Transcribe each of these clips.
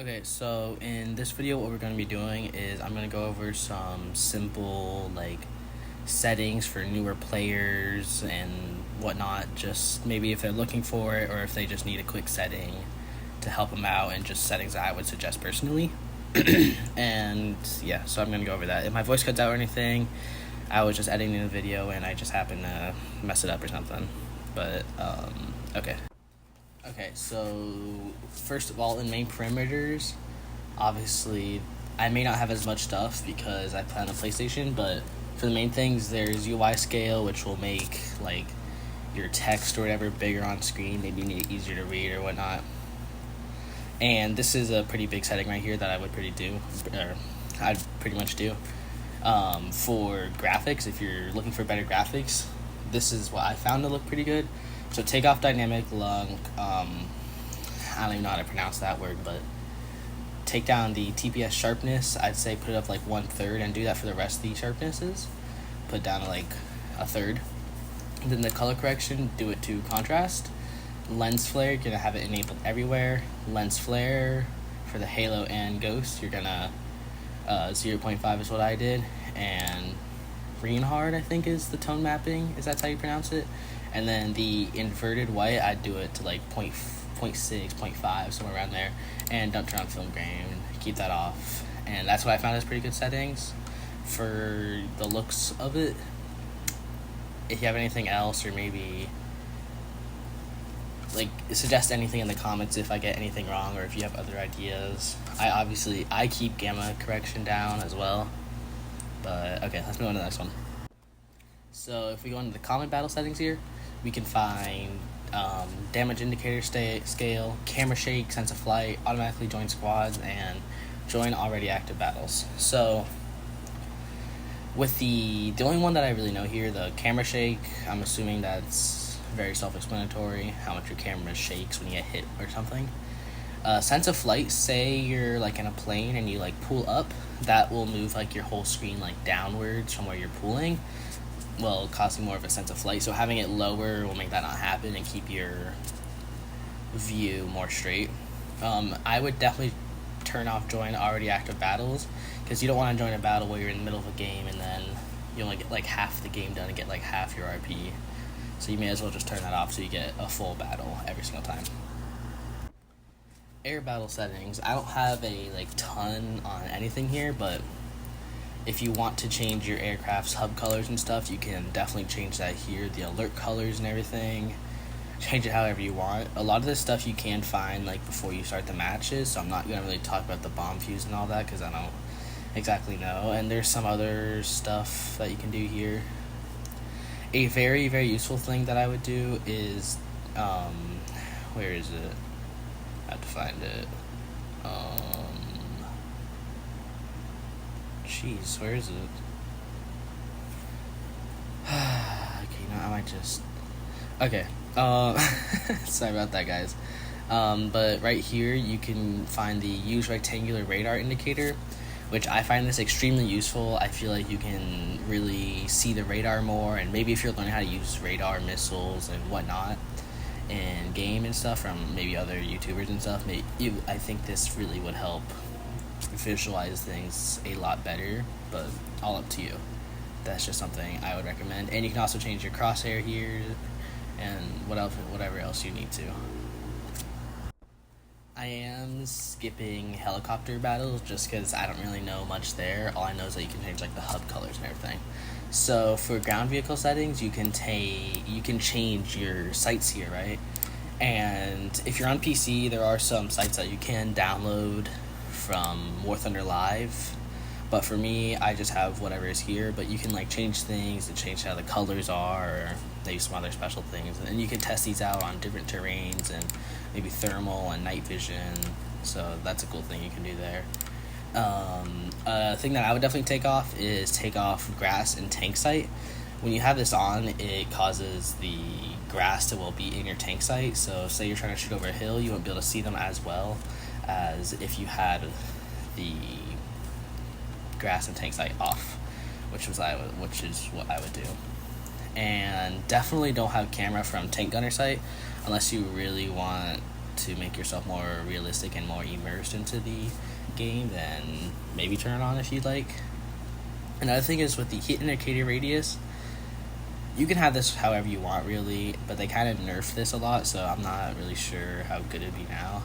Okay, so in this video what we're going to be doing is I'm going to go over some simple settings for newer players and whatnot, just maybe if they're looking for it or if they just need a quick setting to help them out, and just settings that I would suggest personally. And yeah, so I'm going to go over that. If my voice cuts out or anything, I was just editing the video and I just happened to mess it up or something. But okay. Okay, so first of all, in main perimeters, obviously, I may not have as much stuff because I play on a PlayStation, but for the main things, there's UI scale, which will make your text or whatever bigger on screen, maybe make it easier to read or whatnot. And this is a pretty big setting right here that I'd pretty much do. For graphics, if you're looking for better graphics, this is what I found to look pretty good. So take off dynamic lung, I don't even know how to pronounce that word, but take down the TPS sharpness. I'd say put it up like 1/3 and do that for the rest of the sharpnesses. Put it down to like 1/3. And then the color correction, do it to contrast. Lens flare, you're gonna have it enabled everywhere. Lens flare for the halo and ghost, you're gonna 0.5 is what I did, and Reinhard I think is the tone mapping, is that how you pronounce it? And then the inverted white, I'd do it to like 0.6, 0.5, somewhere around there, and don't turn on film grain, keep that off. And that's what I found as pretty good settings for the looks of it. If you have anything else, or maybe suggest anything in the comments if I get anything wrong, or if you have other ideas. I keep gamma correction down as well. But okay, let's move on to the next one. So if we go into the common battle settings here, we can find damage indicator scale, camera shake, sense of flight, automatically join squads, and join already active battles. So with the only one that I really know here, the camera shake, I'm assuming that's very self-explanatory, how much your camera shakes when you get hit or something. Sense of flight, say you're like in a plane and you pull up, that will move your whole screen downwards from where you're pulling, well, causing more of a sense of flight. So having it lower will make that not happen and keep your view more straight. I would definitely turn off join already active battles, because you don't want to join a battle where you're in the middle of a game and then you only get half the game done and get half your RP. So you may as well just turn that off so you get a full battle every single time. Air battle settings, I don't have a ton on anything here, but if you want to change your aircraft's hub colors and stuff, you can definitely change that here, the alert colors and everything. Change it however you want. A lot of this stuff you can find before you start the matches, so I'm not going to really talk about the bomb fuse and all that because I don't exactly know. And there's some other stuff that you can do here. A very, very useful thing that I would do is, where is it? I have to find it. Jeez, where is it? Okay, I might just... Okay, sorry about that, guys. But right here, you can find the use rectangular radar indicator, which I find this extremely useful. I feel like you can really see the radar more, and maybe if you're learning how to use radar missiles and whatnot in game and stuff from maybe other YouTubers and stuff, I think this really would help visualize things a lot better, but all up to you. That's just something I would recommend. And you can also change your crosshair here and whatever else you need to. I am skipping helicopter battles just because I don't really know much there. All I know is that you can change the hub colors and everything. So for ground vehicle settings, you can change your sights here, right? And if you're on PC, there are some sites that you can download from warthunder Live, but for me, I just have whatever is here. But you can change things and change how the colors are, or maybe some other special things, and you can test these out on different terrains and maybe thermal and night vision. So that's a cool thing you can do there. A thing that I would definitely take off grass and tank sight. When you have this on, it causes the grass to be in your tank sight. So say you're trying to shoot over a hill, you won't be able to see them as well as if you had the grass and tank sight off, which is what I would do. And definitely don't have camera from tank gunner sight unless you really want to make yourself more realistic and more immersed into the game, then maybe turn it on if you'd like. Another thing is with the hit indicator radius, you can have this however you want really, but they kind of nerfed this a lot, so I'm not really sure how good it'd be now.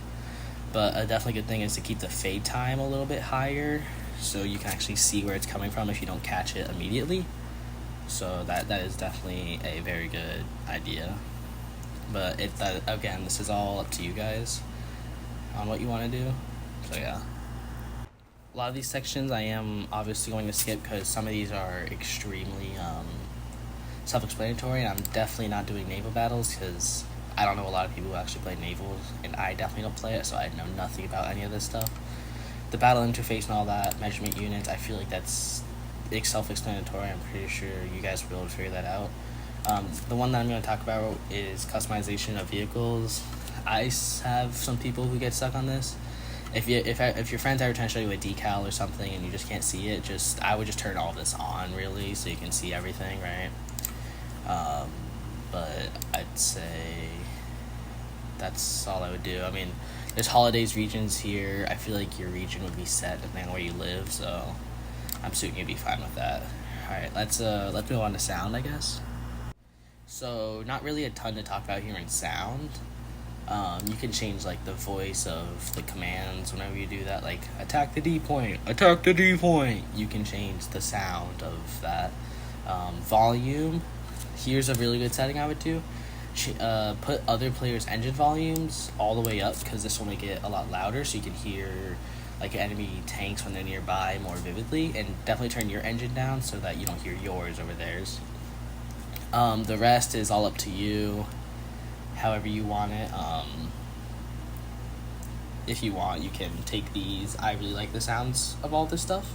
But a definitely good thing is to keep the fade time a little bit higher, so you can actually see where it's coming from if you don't catch it immediately. So that is definitely a very good idea. But again, this is all up to you guys on what you want to do. So yeah. A lot of these sections I am obviously going to skip because some of these are extremely self-explanatory, and I'm definitely not doing naval battles because I don't know a lot of people who actually play naval, and I definitely don't play it, so I know nothing about any of this stuff. The battle interface and all that, measurement units, I feel like that's self-explanatory. I'm pretty sure you guys will be able to figure that out. The one that I'm going to talk about is customization of vehicles. I have some people who get stuck on this. If your friends ever trying to show you a decal or something and you just can't see it, I would just turn all this on really so you can see everything, right? But I'd say that's all I would do. I mean, there's holidays regions here. I feel like your region would be set depending on where you live, so I'm assuming you'd be fine with that. All right, let's move on to sound, I guess. So not really a ton to talk about here in sound. You can change like the voice of the commands whenever you do that, like attack the D point, attack the D point. You can change the sound of that. Volume. Here's a really good setting I would do. Put other players' engine volumes all the way up because this will make it a lot louder, so you can hear like enemy tanks when they're nearby more vividly, and definitely turn your engine down so that you don't hear yours over theirs. The rest is all up to you, however you want it. If you want, you can take these. I really like the sounds of all this stuff,